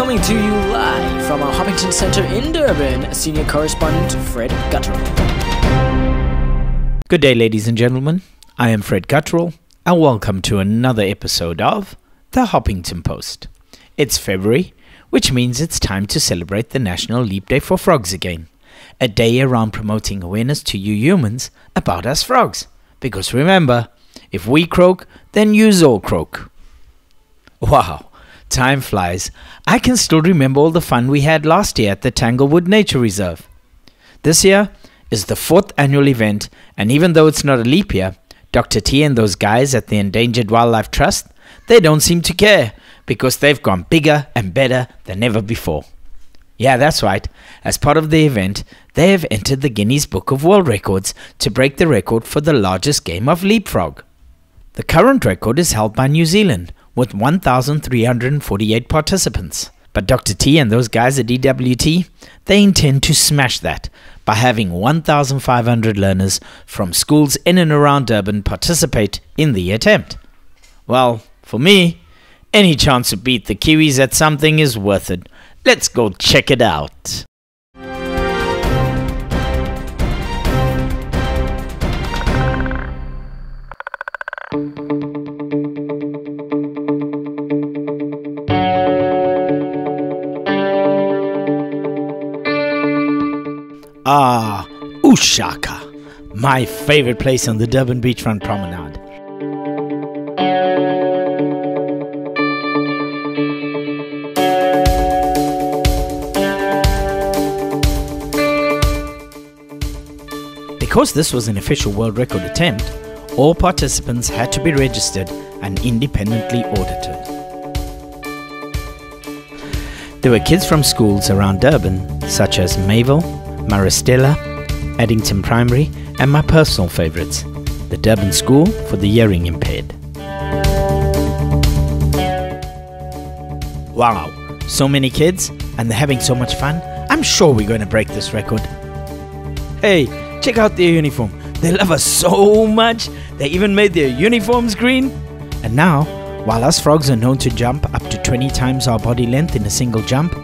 Coming to you live from our Hoppington Centre in Durban, Senior Correspondent Fred Guttural. Good day, ladies and gentlemen. I am Fred Guttural, and welcome to another episode of the Hoppington Post. It's February, which means it's time to celebrate the National Leap Day for Frogs again. A day around promoting awareness to you humans about us frogs. Because remember, if we croak, then yous all croak. Wow. Time flies. I can still remember all the fun we had last year at the Tanglewood Nature Reserve. This year is the 4th annual event, and even though it's not a leap year, Dr. T and those guys at the Endangered Wildlife Trust, they don't seem to care because they've gone bigger and better than ever before. Yeah, that's right. As part of the event, they have entered the Guinness Book of World Records to break the record for the largest game of leapfrog. The current record is held by New Zealand, with 1,348 participants. But Dr. T and those guys at EWT, they intend to smash that by having 1,500 learners from schools in and around Durban participate in the attempt. Well, for me, any chance to beat the Kiwis at something is worth it. Let's go check it out. Ushaka, my favorite place on the Durban beachfront promenade. Because this was an official world record attempt, all participants had to be registered and independently audited. There were kids from schools around Durban, such as Mayville, Maristella, Addington Primary, and my personal favourites, the Durban School for the Hearing Impaired. Wow, so many kids, and they're having so much fun. I'm sure we're going to break this record. Hey, check out their uniform. They love us so much, they even made their uniforms green. And now, while us frogs are known to jump up to 20 times our body length in a single jump,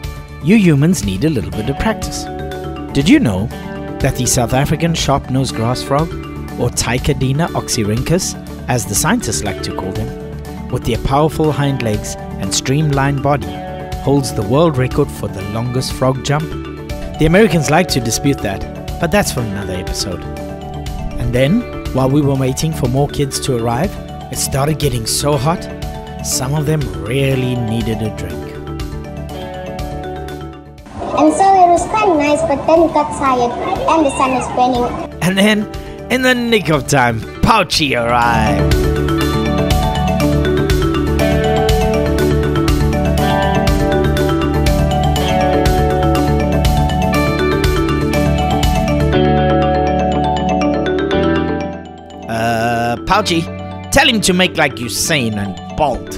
you humans need a little bit of practice. Did you know that the South African sharp-nosed grass frog, or Tychadina oxyrhynchus, as the scientists like to call them, with their powerful hind legs and streamlined body, holds the world record for the longest frog jump? The Americans like to dispute that, but that's for another episode. And then, while we were waiting for more kids to arrive, it started getting so hot, some of them really needed a drink. And so it was quite nice, but then it got tired and the sun was burning. And then, in the nick of time, Pouchy arrived. Pouchy, tell him to make like Usain and Bolt.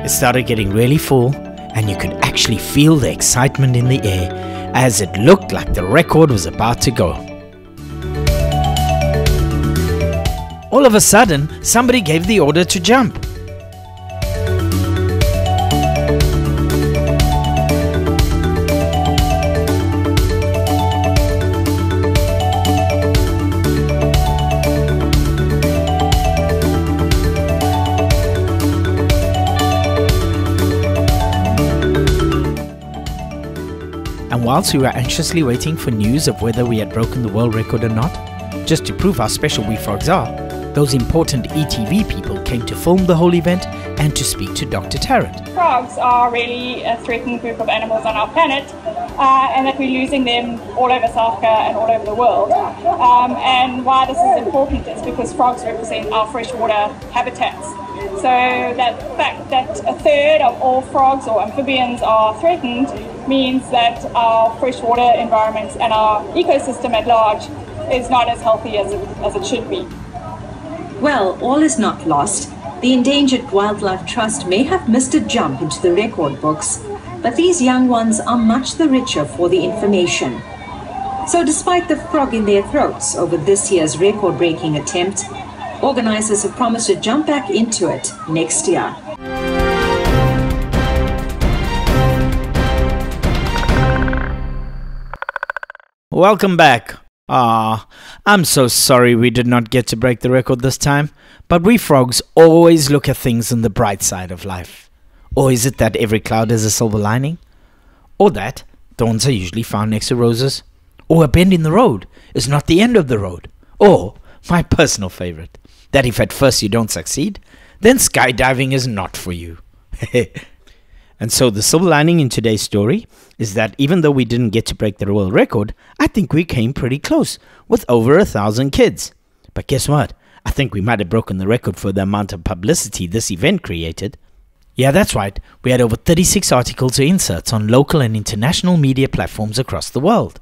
It started getting really full, and you could actually feel the excitement in the air as it looked like the record was about to go. All of a sudden, somebody gave the order to jump. And whilst we were anxiously waiting for news of whether we had broken the world record or not, just to prove how special we frogs are, those important ETV people came to film the whole event and to speak to Dr. Tarrant. Frogs are really a threatened group of animals on our planet, and that we're losing them all over South Africa and all over the world. And why this is important is because frogs represent our freshwater habitats. So that fact that a third of all frogs or amphibians are threatened means that our freshwater environments and our ecosystem at large is not as healthy as it should be. Well, all is not lost. The Endangered Wildlife Trust may have missed a jump into the record books, but these young ones are much the richer for the information. So despite the frog in their throats over this year's record-breaking attempt, organizers have promised to jump back into it next year. welcome back. I'm so sorry we did not get to break the record this time, but we frogs always look at things on the bright side of life. Or is it that every cloud has a silver lining? Or that thorns are usually found next to roses? Or a bend in the road is not the end of the road? Or, my personal favorite, that if at first you don't succeed, then skydiving is not for you. And so the silver lining in today's story is that even though we didn't get to break the world record, I think we came pretty close with over 1,000 kids. But guess what? I think we might have broken the record for the amount of publicity this event created. Yeah, that's right. We had over 36 articles or inserts on local and international media platforms across the world,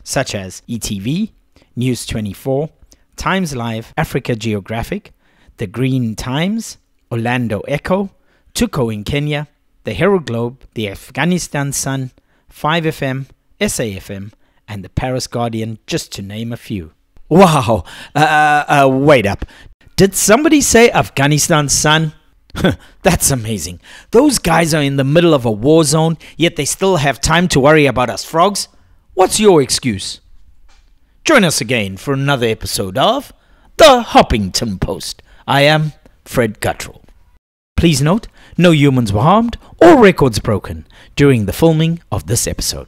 such as ETV, News 24, Times Live, Africa Geographic, The Green Times, Orlando Echo, Tuko in Kenya, The Herald Globe, The Afghanistan Sun, 5FM, SAFM, and the Paris Guardian, just to name a few. Wow, wait up. Did somebody say Afghanistan Sun? That's amazing. Those guys are in the middle of a war zone, yet they still have time to worry about us frogs. What's your excuse? Join us again for another episode of The Hoppington Post. I am Fred Guttrell. Please note, no humans were harmed or records broken during the filming of this episode.